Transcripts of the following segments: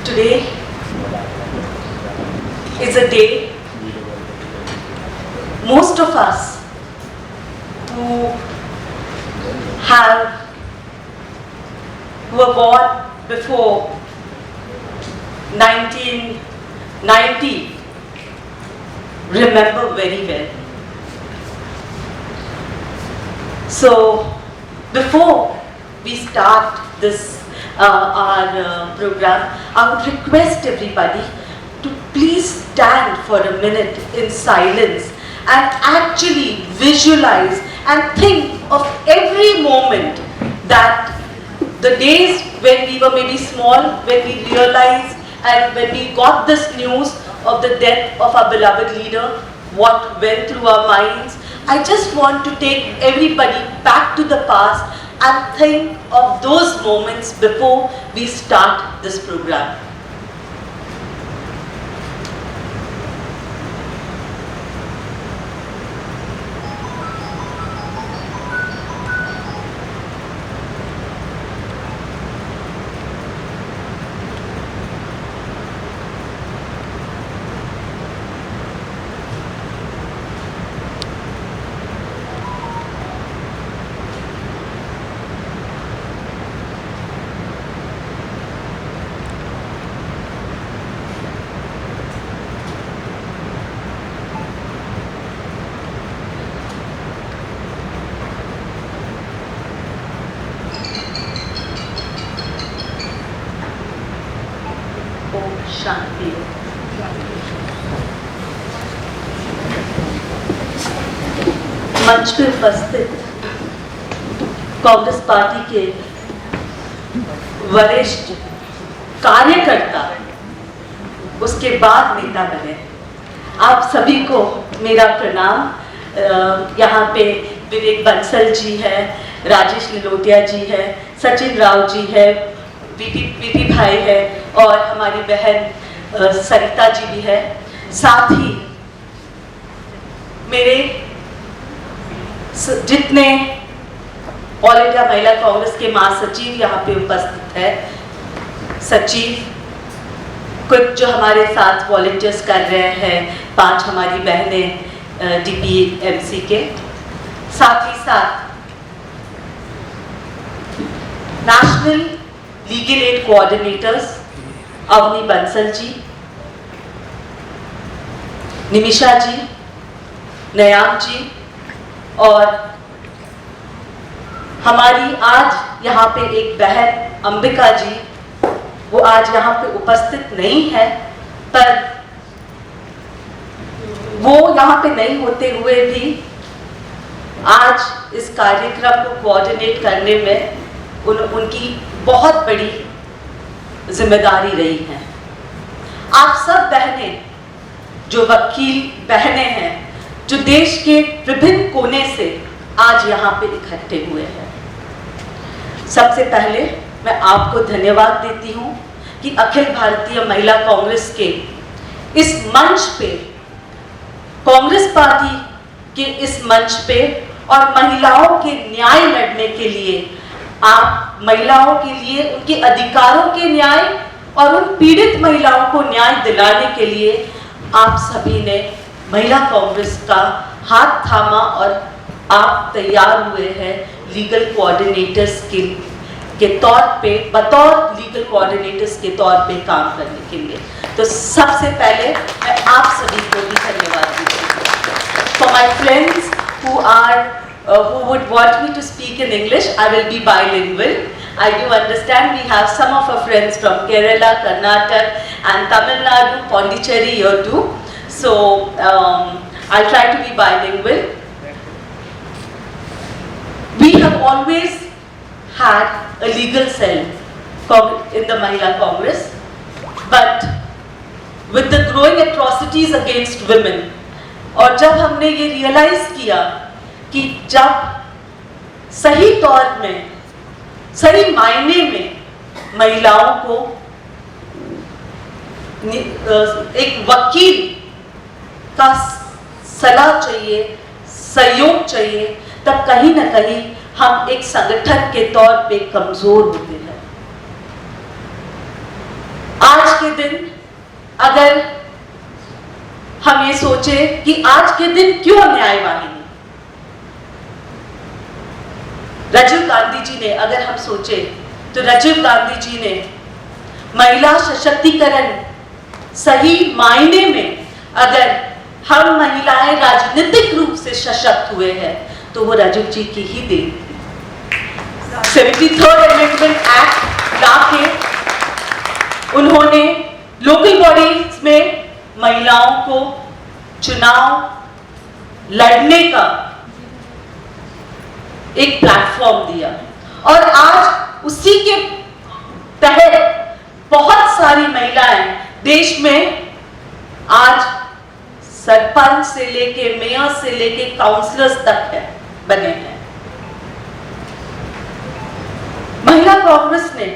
Today is a day most of us who were born before 1990 remember very well. So before we start this our program, I would request everybody to please stand for a minute in silence and actually visualize and think of every moment that the days when we were maybe small, when we realized and when we got this news of the death of our beloved leader, what went through our minds. I just want to take everybody back to the past and think of those moments before we start this program. शांति। मंच पर उपस्थित Congress party के वरिष्ठ कार्यकर्ता, उसके बाद नेता बने, आप सभी को मेरा प्रणाम। यहाँ पे विवेक बंसल जी है, राजेश लिलोटिया जी है, सचिन राव जी है, वीटी भाई है और हमारी बहन सरिता जी भी है। साथ ही मेरे जितने ऑल इंडिया महिला कांग्रेस के महासचिव यहाँ पे उपस्थित है, सचिव, कुछ जो हमारे साथ वॉलंटियर्स कर रहे हैं, 5 हमारी बहनें DPMC के, साथ ही साथ national legal aid coordinators Avani Bansal ji, Nimisha ji, Nayam ji और हमारी आज यहाँ पे एक बहन अंबिका जी, वो आज यहाँ पे उपस्थित नहीं है, पर वो यहाँ पे नहीं होते हुए भी आज इस कार्यक्रम को कोऑर्डिनेट करने में उनकी बहुत बड़ी जिम्मेदारी रही है। आप सब बहनें जो वकील बहनें हैं, जो देश के विभिन्न कोने से आज यहाँ पे इकट्ठे हुए हैं, सबसे पहले मैं आपको धन्यवाद देती हूँ कि अखिल भारतीय महिला कांग्रेस के इस मंच पे, कांग्रेस पार्टी के इस मंच पे और महिलाओं के न्याय लड़ने के लिए, आप महिलाओं के लिए उनके अधिकारों के न्याय और उन पीड़ित महिलाओं को न्याय दिलाने के लिए आप सभी ने महिला कांग्रेस का हाथ थामा और आप तैयार हुए हैं लीगल कोऑर्डिनेटर्स के तौर पे, बतौर लीगल कोऑर्डिनेटर्स के तौर पे काम करने के लिए। तो सबसे पहले मैं आप सभी को भी धन्यवाद देती हूँ। For my friends who would want me to speak in English, I will be bilingual. I do understand we have some of our friends from Kerala, Karnataka and Tamil Nadu, Pondicherry here too. So I'll try to be bilingual. We have always had a legal cell in the Mahila Congress, but with the growing atrocities against women, और जब हमने ये realise किया कि जब सही तौर में, सही मायने में महिलाओं को एक वकील का सलाह चाहिए, सहयोग चाहिए, तब कहीं ना कहीं हम एक संगठन के तौर पे कमजोर होते हैं। आज के दिन अगर हम ये सोचे कि आज के दिन क्यों न्याय वाहिनी, राजीव गांधी जी ने, अगर हम सोचे तो राजीव गांधी जी ने महिला सशक्तिकरण सही मायने में, अगर हम महिलाएं राजनीतिक रूप से सशक्त हुए हैं तो वो राजीव जी की ही देन थी। 73rd अमेंडमेंट एक्ट लाके उन्होंने लोकल बॉडीज में महिलाओं को चुनाव लड़ने का एक प्लेटफॉर्म दिया और आज उसी के तहत बहुत सारी महिलाएं देश में आज सरपंच से लेके मेयर से लेके काउंसलर्स तक है बने हैं। महिला कांग्रेस ने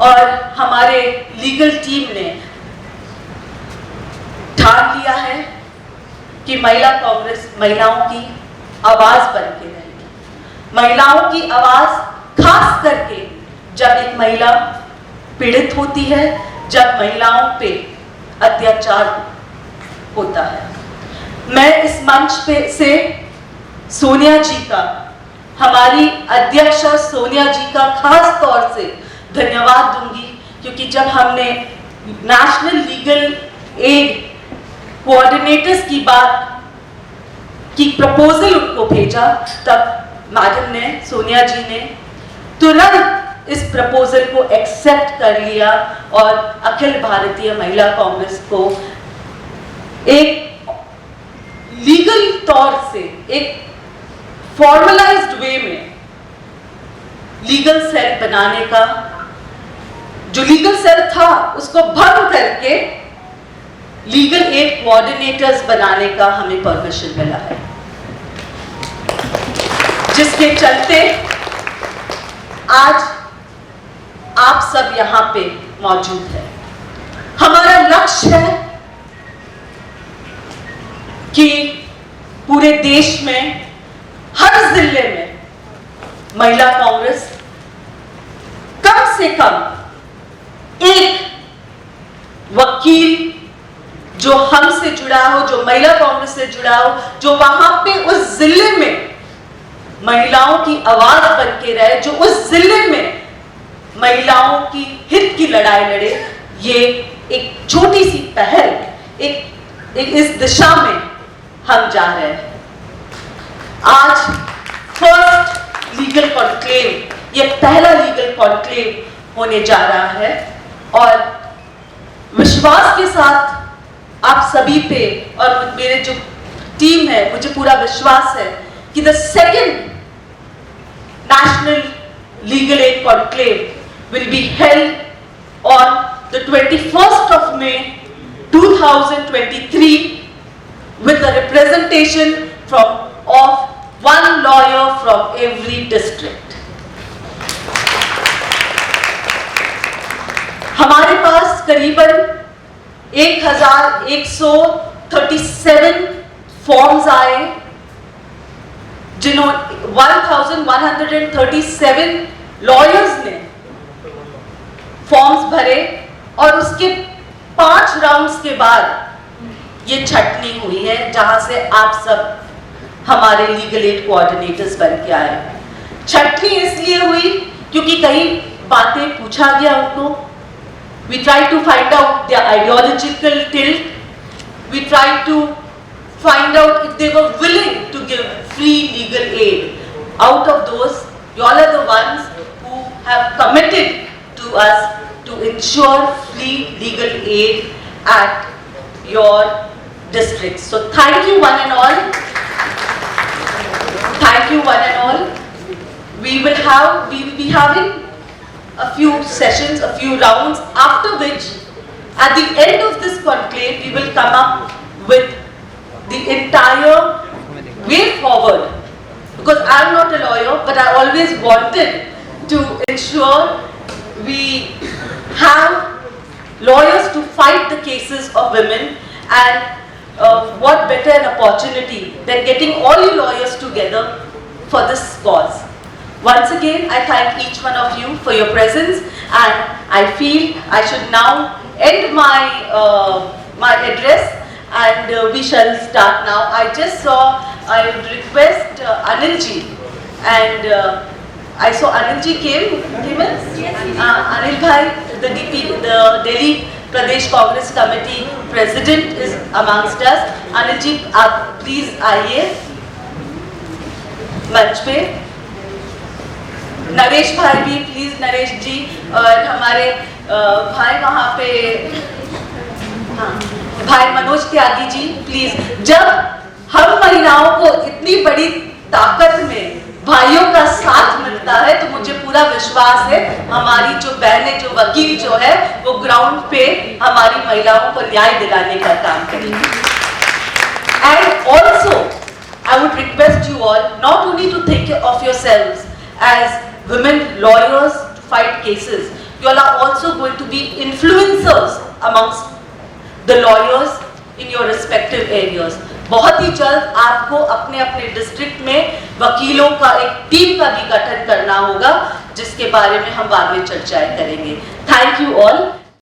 और हमारे लीगल टीम ने ठान लिया है कि महिला कांग्रेस महिलाओं की आवाज बन के रहेगी। महिलाओं की आवाज खास करके जब एक महिला पीड़ित होती है, जब महिलाओं पे अत्याचार होता है। मैं इस मंच पे से सोनिया जी का, हमारी अध्यक्षा सोनिया जी का खास तौर से धन्यवाद दूंगी, क्योंकि जब हमने नेशनल लीगल एड कोऑर्डिनेटर्स की बात की प्रपोजल उनको भेजा, तब मैडम ने, सोनिया जी ने तुरंत इस प्रपोजल को एक्सेप्ट कर लिया और अखिल भारतीय महिला कांग्रेस को एक लीगल तौर से, एक फॉर्मलाइज्ड वे में लीगल सेल बनाने का, जो लीगल सेल था उसको भंग करके लीगल एड कोऑर्डिनेटर्स बनाने का हमें परमिशन मिला है, जिसके चलते आज आप सब यहां पे मौजूद हैं। हमारा लक्ष्य है कि पूरे देश में हर जिले में महिला कांग्रेस कम से कम एक वकील जो हमसे जुड़ा हो, जो महिला कांग्रेस से जुड़ा हो, जो वहां पे उस जिले में महिलाओं की आवाज बन के रहे, जो उस जिले में महिलाओं की हित की लड़ाई लड़े। ये एक छोटी सी पहल, एक इस दिशा में हम जा रहे हैं। आज फर्स्ट लीगल कॉन्क्लेव, ये पहला लीगल कॉन्क्लेव होने जा रहा है और विश्वास के साथ आप सभी पे और मेरे जो टीम है, मुझे पूरा विश्वास है कि the second national legal add conclave will be held on the 21st of May 2023 with a representation of one lawyer from every district. हमारे पास करीबन 1137 फॉर्म्स आए, जिन्होंने 1137 लॉयर्स ने फॉर्म्स भरे और उसके 5 राउंड्स के बाद ये छटनी हुई है, जहां से आप सब हमारे लीगल एड कोऑर्डिनेटर्स बन के आए। छटनी इसलिए हुई क्योंकि कई बातें पूछा गया उनको। We tried to find out their ideological tilt. We tried to find out if they were willing to give free legal aid. Out of those, you all are the ones who have committed to us to ensure free legal aid at your districts. So thank you one and all. Thank you one and all. We will be having a few sessions, a few rounds, after which at the end of this conclave we will come up with the entire way forward, because I am not a lawyer, but I always wanted to ensure we have lawyers to fight the cases of women, and what better an opportunity than getting all you lawyers together for this cause. Once again, I thank each one of you for your presence, And I feel I should now end my address, and we shall start now. I would request Anil ji, and I saw Anil ji came in? Anil bhai, the Delhi Pradesh Congress Committee President is amongst us. Anil ji, आप please आइए मंच पे. नरेश भाई भी please, Naresh जी, और हमारे भाई वहाँ पे, हाँ, भाई मनोज त्यागी जी प्लीज. जब हम महिलाओं को इतनी बड़ी ताकत में भाइयों का साथ मिलता है तो मुझे पूरा विश्वास है हमारी जो बहनें, जो वकील जो है, वो ग्राउंड पे हमारी महिलाओं को न्याय दिलाने का काम करेंगी. And also I would request you all not only to think of yourselves as women lawyers to fight cases, you all are also going to be influencers amongst the lawyers in your respective areas. बहुत ही जल्द आपको अपने अपने district में वकीलों का एक team का भी गठन करना होगा, जिसके बारे में हम बाद में चर्चाएं करेंगे. Thank you all.